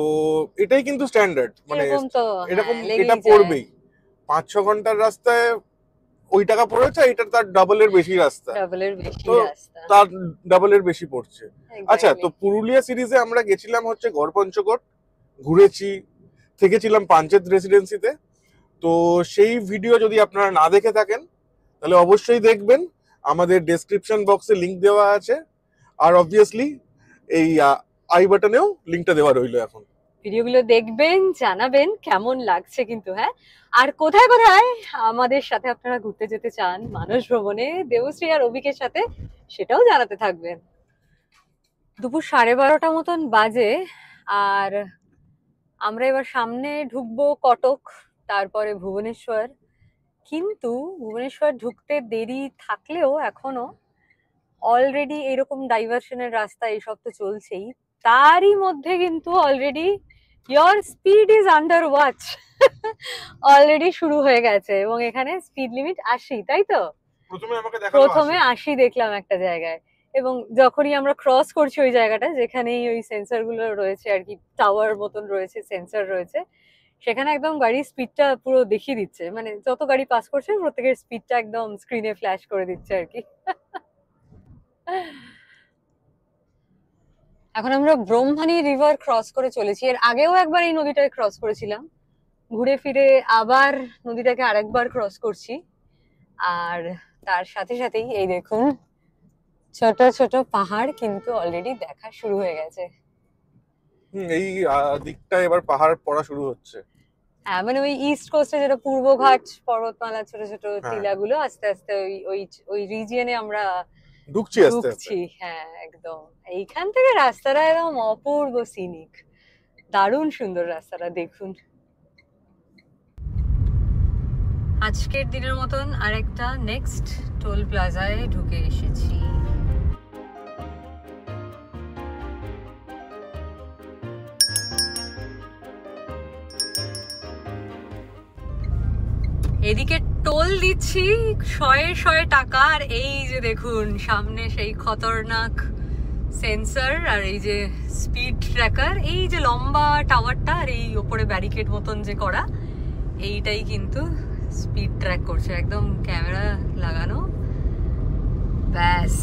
এটাই কিন্তু স্ট্যান্ডার্ড, মানে এরকম তো এরকম হ্যাঁ, লেগেই এটা যায়। পড়বেই। 5-6 ঘন্টার রাস্তায় ওই টাকা পড়েছে, এটা তার ডাবলের বেশি রাস্তা, ডাবলের বেশি তো রাস্তা। তার ডাবলের বেশি পড়ছে। আচ্ছা, Exactly. তো পুরুলিয়া সিরিজে আমরা গেছিলাম হচ্ছে গড়পঞ্চকোট, ঘুরেছি, থেকেছিলাম পাঞ্চেত রেসিডেন্সিতে। তো সেই ভিডিও যদি আপনারা না দেখে থাকেন তাহলে অবশ্যই দেখবেন, আমাদের ডেসক্রিপশন বক্সে লিংক দেওয়া আছে, আর অবভিয়াসলি এই আই বাটনেও লিংকটা দেওয়া রইলো। এখন ভিডিওগুলো দেখবেন, জানাবেন কেমন লাগছে কিন্তু। হ্যাঁ, আর কোথায় কোথায় আমাদের সাথে আপনারা ঘুরতে যেতে চান মানস ভ্রমণে দেবশ্রী আর অভিকের সাথে, সেটাও জানাতে থাকবেন। দুপুর 12:30 মতন বাজে, আর আমরা এবার সামনে ঢুকবো কটক, তারপরে ভুবনেশ্বর। কিন্তু ভুবনেশ্বর ঢুকতে দেরি থাকলেও এখনো অলরেডি এরকম ডাইভারশনের রাস্তা এইসব তো চলছেই, তারই মধ্যে কিন্তু already your speed is under watch already শুরু হয়ে গেছে, এবং এখানে স্পিড লিমিট 80, তাই তো? প্রথমে 80 দেখলাম একটা জায়গায়, এবং যখনই আমরা ক্রস করছি ওই জায়গাটা যেখানেই ওই সেন্সর গুলো রয়েছে আর কি, টাওয়ার মতন রয়েছে, সেন্সর রয়েছে, সেখানে একদম গাড়ির স্পিডটা পুরো দেখিয়ে দিচ্ছে, মানে যত গাড়ি পাস করছে প্রত্যেকের স্পিডটা একদম স্ক্রিনে ফ্ল্যাশ করে দিচ্ছে আর কি। এখন আমরা ব্রহ্মণী রিভার ক্রস করে চলেছি। এর আগেও একবার এই নদীটাকে ক্রস করেছিলাম, ঘুরে ফিরে আবার নদীটাকে আরেকবার ক্রস করছি। আর তার সাথে সাথেই এই দেখুন ছোট ছোট পাহাড় কিন্তু অলরেডি দেখা শুরু হয়ে গেছে। এই দিকটা এবার পাহাড় পড়া শুরু হচ্ছে। হ্যাঁ, মানে ওই ইস্ট কোস্টে যেটা পূর্বঘাট পর্বতমালা, ছোট ছোট টিলাগুলো আস্তে আস্তে ওই ওই ওই রিজিয়নে আমরা ঢুকছি আস্তে আস্তে। হ্যাঁ, একদম এইখান থেকে রাস্তাটা একদম অপূর্ব সিনিক, দারুণ সুন্দর রাস্তাটা দেখুন। আজকের দিনের মতন আরেকটা নেক্সট টোল প্লাজায় ঢুকে এসেছি। এদিকে টোল দিচ্ছি 100 টাকা, আর এই যে দেখুন সামনে সেই খতরনাক সেন্সর, আর এই যে স্পিড ট্র্যাকার, এই যে লম্বা টাওয়ারটা, আর এই ওপরে ব্যারিকেড মতন যে করা, এইটাই কিন্তু স্পিড ট্র্যাক করছে, একদম ক্যামেরা লাগানো, ব্যাস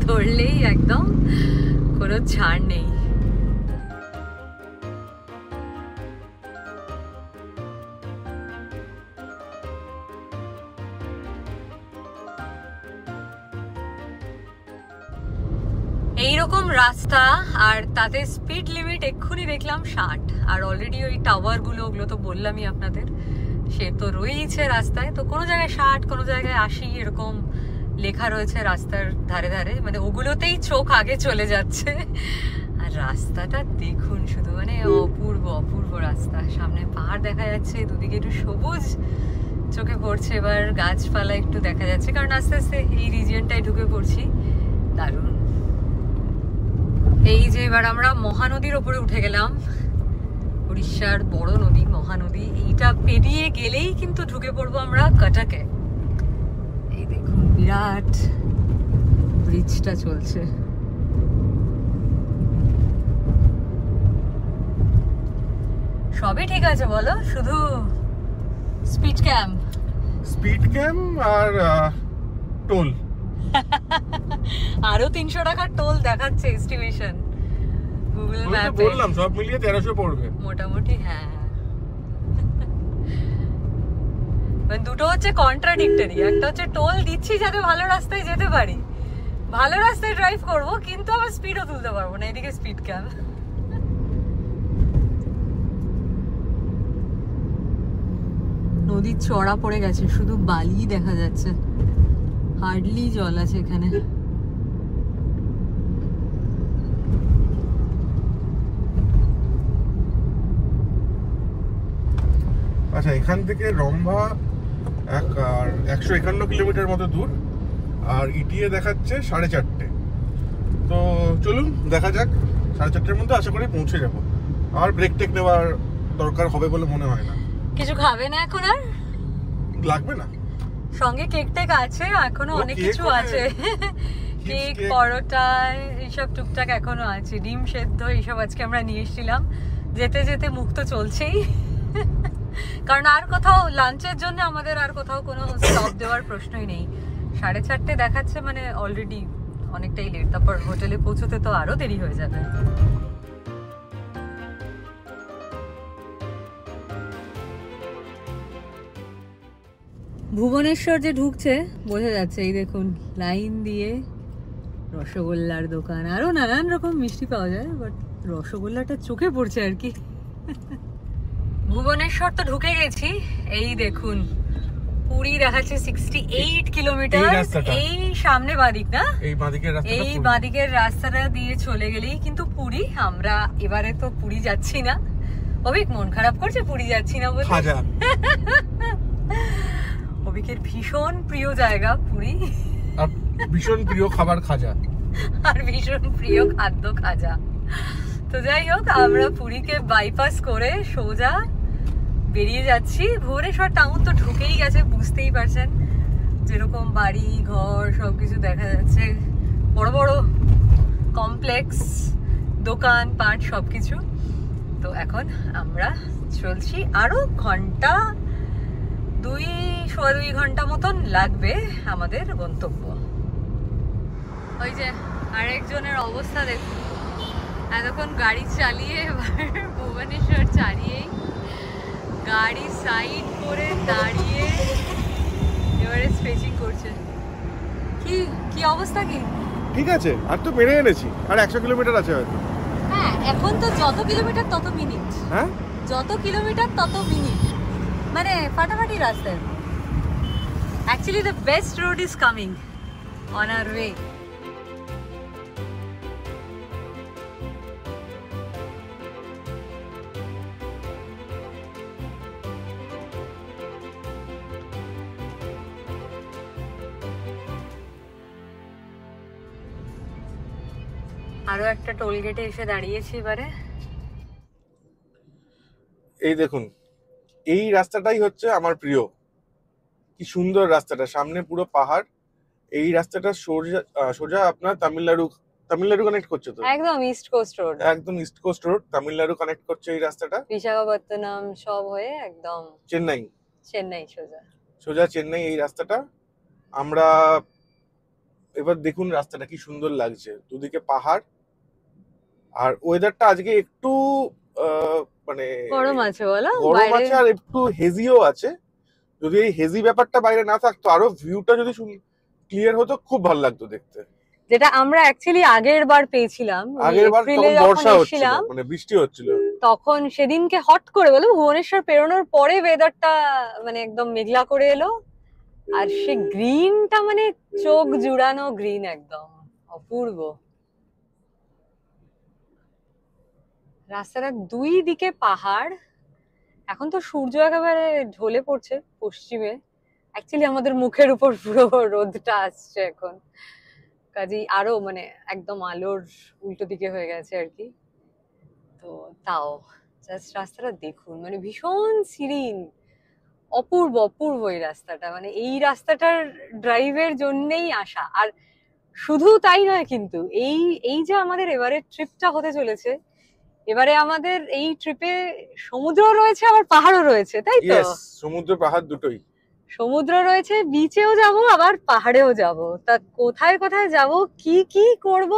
ধরলেই একদম কোনো ছাড় নেই। এইরকম রাস্তা, আর তাতে স্পিড লিমিট এক্ষুনি দেখলাম 60, আর অলরেডি ওই টাওয়ার গুলো, ওগুলো তো বললামই আপনাদের, সে তো রয়েছে রাস্তায়, তো কোনো জায়গায় 60, কোনো জায়গায় 80 এরকম লেখা রয়েছে রাস্তার ধারে ধারে, মানে ওগুলোতেই চোখ আগে চলে যাচ্ছে। আর রাস্তাটা দেখুন শুধু, মানে অপূর্ব অপূর্ব রাস্তা, সামনে পাহাড় দেখা যাচ্ছে, দুদিকে একটু সবুজ চোখে পড়ছে, এবার গাছপালা একটু দেখা যাচ্ছে, কারণ আস্তে আস্তে এই রিজিয়নটায় ঢুকে পড়ছি, দারুণ। এই যে এবার আমরা মহানদীর ওপরে উঠে গেলাম, উড়িষ্যার বড় নদী মহানদী, এইটা পেরিয়ে গেলেই কিন্তু ঢুকে পড়বো আমরা কটকে। এই দেখুন বিরাট ব্রিজটা চলছে। সবই ঠিক আছে বলো, শুধু স্পিড ক্যাম আর টোল। আরো 300 টাকার টোল দেখাচ্ছে এস্টিমেশন গুগল ম্যাপে। বললাম সব মিলিয়ে 1300 পড়বে মোটামুটি। হ্যাঁ, মানে দুটো হচ্ছে কন্ট্রাডিক্টরি। একটা হচ্ছে টোল দিচ্ছি যাতে ভালো রাস্তায় যেতে পারি, ভালো রাস্তায় ড্রাইভ করব, কিন্তু আবার স্পিডও তুলতে পারবো না, এদিকে স্পিড ক্যাম। নদীর চড়া পড়ে গেছে, শুধু বালি দেখা যাচ্ছে, হার্ডলি জল আছে এখানে। আচ্ছা, এখান থেকে রম্ভা 151 কিলোমিটার মতো দূর, আর ইটিএ দেখাচ্ছে 4:30। তো চলুন দেখা যাক, 4:30-র মধ্যে আশা করি পৌঁছে যাব। আর ব্রেক টেক নেওয়ার দরকার হবে বলে মনে হয় না। কিছু খাবে না এখন আর? লাগবে না, সঙ্গে কেক টেক আছে, এখনো অনেক কেক কিছু হবে, আছে। কেক, পরোটা, এইসব টুকটাক এখনো আছে, ডিম সেদ্ধ এইসব আজকে আমরা নিয়ে এসেছিলাম। যেতে যেতে মুখ তো চলছেই, কারণ আর কোথাও লাঞ্চের জন্য আমাদের আর কোথাও কোনো স্টপ দেওয়ার প্রশ্নই নেই। 4:30 দেখাচ্ছে, মানে অলরেডি অনেকটাই লেট। তারপর হোটেলে পৌঁছতে তো আরো দেরি হয়ে যাবে। ভুবনেশ্বর যে ঢুকছে বোঝা যাচ্ছে, এই দেখুন লাইন দিয়ে রসগোল্লার দোকান, আরো নানান রকম মিষ্টি পাওয়া যায়, বাট রসগোল্লাটা চোখে পড়ছে আর কি। ভুবনেশ্বর তো ঢুকে গেছি, এই দেখুন পুরী দেখাচ্ছে 68 কিলোমিটার। এই সামনে বাদিক না, এই বাদিকের রাস্তাটা দিয়ে চলে গেলেই কিন্তু পুরী। আমরা এবারে তো পুরী যাচ্ছি না, অভিক মন খারাপ করছে পুরী যাচ্ছি না বলে। অভিকের ভীষণ প্রিয় জায়গা পুরী, আর ভীষণ প্রিয় খাবার খাজা, আর ভীষণ প্রিয় খাদ্য খাজা। তো যাই হোক, আমরা পুরীকে বাইপাস করে সোজা বেরিয়ে যাচ্ছি। ভুবনেশ্বর টাউন তো ঢুকেই গেছে, বুঝতেই পারছেন, যেরকম বাড়ি ঘর সবকিছু দেখা যাচ্ছে, বড় বড় কমপ্লেক্স, দোকান পাট সবকিছু। তো এখন আমরা চলছি, আরো ঘন্টা 2.25 ঘন্টা মতন লাগবে আমাদের গন্তব্য। ওই যে আরেকজনের অবস্থা দেখুন, এতক্ষণ গাড়ি চালিয়ে এবার ভুবনেশ্বর চালিয়েই গাড়ি সাইড করে দাঁড়িয়ে এবারে স্ট্রেচিং করছে। কি কি অবস্থা? কি ঠিক আছে, আর তো মেরে এনেছি, আর 100 কিলোমিটার আছে হয়তো। হ্যাঁ, এখন তো যত কিলোমিটার তত মিনিট। হ্যাঁ, যত কিলোমিটার তত মিনিট, মানে ফাটাফাটি রাস্তায়। Actually the best road is coming on our way. আরো একটা টোল গেটে এসে দাঁড়িয়েছি এবারে। এই দেখুন, এই রাস্তাটাই হচ্ছে আমার প্রিয়। কি সুন্দর রাস্তাটা, সামনে পুরো পাহাড়। এই রাস্তাটা সোজা আপনার তামিলনাড়ু কানেক্ট করছে। তো একদম ইস্ট কোস্ট রোড, একদম east coast road, Tamil Nadu connect করছে এই রাস্তাটা। বিশাখাপত্তনম সব হয়ে একদম চেন্নাই সোজা সোজা চেন্নাই এই রাস্তাটা। আমরা এবার দেখুন রাস্তাটা কি সুন্দর লাগছে, দুদিকে পাহাড়, আর ওয়েদারটা আজকে একটু মানে গরম আছে, বলো গরম আছে, আর একটু হেজিও আছে। যদি এই হেজি ব্যাপারটা বাইরে না থাকতো, আরো ভিউটা যদি ক্লিয়ার হতো, খুব ভালো লাগতো দেখতে। যেটা আমরা অ্যাকচুয়ালি আগের বার পেয়েছিলাম, আগেরবার তখন বর্ষা হচ্ছিল, মানে বৃষ্টি হচ্ছিল, তখন সেদিনকে হট করে বলো ভুবনেশ্বর পেরোনোর পরে ওয়েদারটা মানে একদম মেঘলা করে এলো, আর সে গ্রিনটা মানে চোখ জুড়ানো গ্রিন, একদম অপূর্ব। রাস্তাটার দুই দিকে পাহাড়, এখন তো সূর্য একেবারে ঢলে পড়ছে পশ্চিমে। অ্যাকচুয়ালি আমাদের মুখের উপর পুরো রোদটা আসছে এখন, কাজেই আরো মানে একদম আলোর উল্টো দিকে হয়ে গেছে আর কি। তো তাও জাস্ট রাস্তাটা দেখুন, মানে ভীষণ সিরিন, অপূর্ব অপূর্ব এই রাস্তাটা। মানে এই রাস্তাটার ড্রাইভের জন্যই আসা। আর শুধু তাই নয় কিন্তু, এই যে আমাদের এবারে ট্রিপটা হতে চলেছে, এবারে আমাদের এই ট্রিপে সমুদ্র রয়েছে আবার পাহাড়ও রয়েছে, তাই তো? ইয়েস, সমুদ্র পাহাড় দুটোই। সমুদ্র রয়েছে, বিচেও যাব আবার পাহাড়েও যাব। তা কোথায় কোথায় যাব, কি কি করব,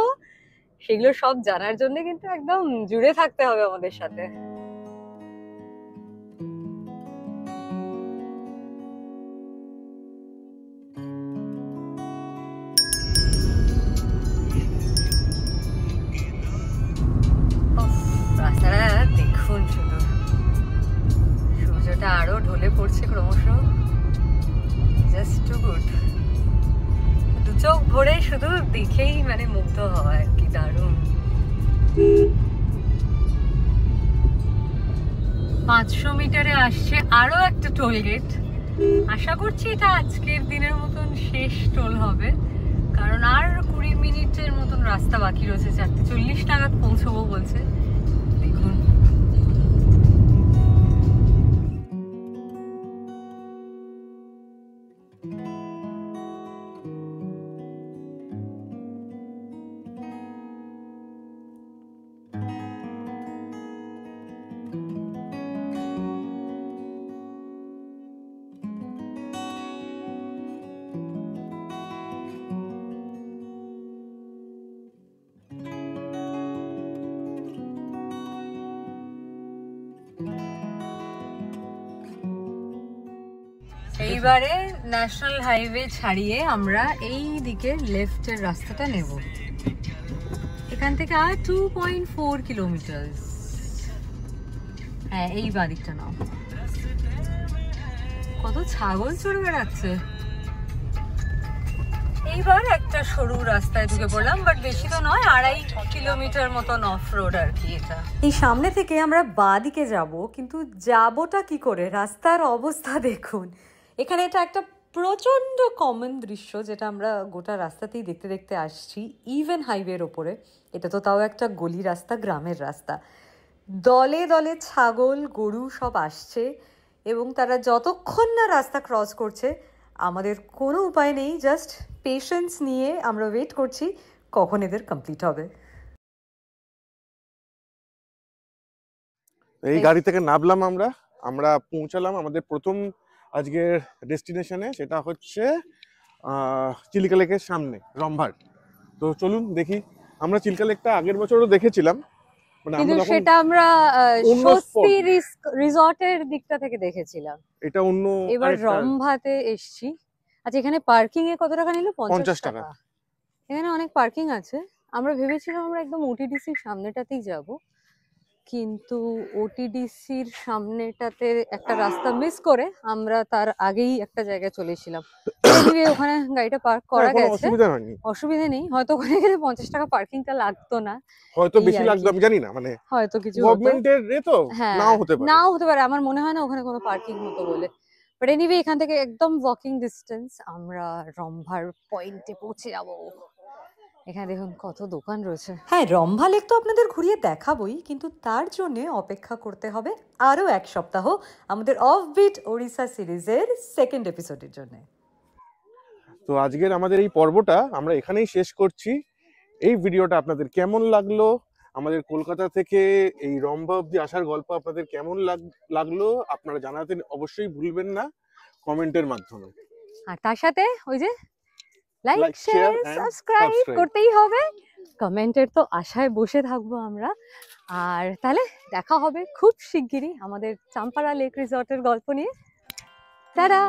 সেগুলো সব জানার জন্য কিন্তু একদম জুড়ে থাকতে হবে আমাদের সাথে। রাস্তাটা দেখুন শুধু, সূর্যটা আরো ঢলে পড়ছে ক্রমশ, জাস্ট টু গুড। দু চোখ ভরে শুধু দেখেই মানে মুগ্ধ হওয়া আর কি, দারুণ। 500 মিটারে আসছে আরো একটা টোল গেট। আশা করছি এটা আজকের দিনের মতন শেষ টোল হবে, কারণ আর 20 মিনিটের মতন রাস্তা বাকি রয়েছে। 4:40 নাগাদ পৌঁছবো বলছে। দেখুন এইবারে ন্যাশনাল হাইওয়ে ছাড়িয়ে আমরা এই দিকে লেফটের রাস্তাটা নেব। এখান থেকে আর 2.4 কিলোমিটার। হ্যাঁ, এই বাদিকটা নাও। কত ছাগল চড়ে বেড়াচ্ছে। এইবার একটা সরু রাস্তায় ঢুকে পড়লাম, বাট বেশি তো নয়, 2.5 কিলোমিটার মতন অফ রোড আর কি এটা। এই সামনে থেকে আমরা বাদিকে যাব, কিন্তু যাবোটা কি করে? রাস্তার অবস্থা দেখুন। এখানে এটা একটা প্রচন্ড কমন দৃশ্য, যেটা আমরা গোটা রাস্তাতেই দেখতে দেখতে আসছি, ইভেন হাইওয়ের ওপরে। এটা তো তাও একটা গলি রাস্তা, গ্রামের রাস্তা। দলে দলে ছাগল গরু সব আসছে, এবং তারা যতক্ষণ না রাস্তা ক্রস করছে আমাদের কোনো উপায় নেই, জাস্ট পেশেন্স নিয়ে আমরা ওয়েট করছি কখন এদের কমপ্লিট হবে। এই গাড়ি থেকে নামলাম আমরা, আমরা পৌঁছালাম আমাদের প্রথম আজকের ডেস্টিনেশনে, সেটা হচ্ছে চিল্কা লেকের সামনে, রম্ভার। তো চলুন দেখি। আমরা চিল্কা লেকটা আগের বছরও দেখেছিলাম, মানে কিন্তু আমরা তখন সেটা আমরা অন্য স্বস্তি spot। রিসর্টের দিকটা থেকে দেখেছিলাম। এটা অন্য এবার আরেকটা। রম্ভাতে এসছি। আচ্ছা, এখানে পার্কিং এ কত টাকা নিল? 50 টাকা। টাকা। এখানে অনেক পার্কিং আছে। আমরা ভেবেছিলাম আমরা একদম ওটিডিসির সামনেটাতেই যাব, কিন্তু ওটিডিসির সামনেটাতে একটা রাস্তা মিস করে আমরা তার আগেই একটা জায়গায় চলে এসেছিলাম। এনিওয়ে, ওখানে গাড়িটা পার্ক করা কোনো গেছে, অসুবিধা হয়নি। অসুবিধা নেই। হয়তো ওখানে গেলে 50 টাকা পার্কিংটা লাগতো না, হয়তো এই বেশি আর লাগতো, কি। আমি জানি না, মানে হয়তো কিছু হতো। গভর্নমেন্টের রে তো হ্যাঁ, নাও হতে পারে। নাও হতে পারে। আমার মনে হয় না ওখানে কোনো পার্কিং হতো বলে। বাট এনিওয়ে, এখান থেকে একদম ওয়াকিং ডিস্টেন্স আমরা রম্ভার পয়েন্টে পৌঁছে যাব। এখানে দেখুন কত দোকান রয়েছে। হ্যাঁ, রম্ভা লেক তো আপনাদের ঘুরিয়ে দেখাবোই, কিন্তু তার জন্য অপেক্ষা করতে হবে আরো 1 সপ্তাহ আমাদের অফবিট ওড়িশা সিরিজের 2nd এপিসোডের জন্য। তো আজকের আমাদের এই পর্বটা আমরা এখানেই শেষ করছি। এই ভিডিওটা আপনাদের কেমন লাগলো, আমাদের কলকাতা থেকে এই রম্ভা অব্দি আসার গল্প আপনাদের কেমন লাগলো, আপনারা জানাতে অবশ্যই ভুলবেন না কমেন্টের মাধ্যমে। আর তার সাথে ওই যে like, Like, share, share and subscribe subscribe করতেই হবে। কমেন্টের তো আশায় বসে থাকবো আমরা। আর তাহলে দেখা হবে খুব শিগগিরই আমাদের চাম্পারা লেক রিসর্টের গল্প নিয়ে। টাটা।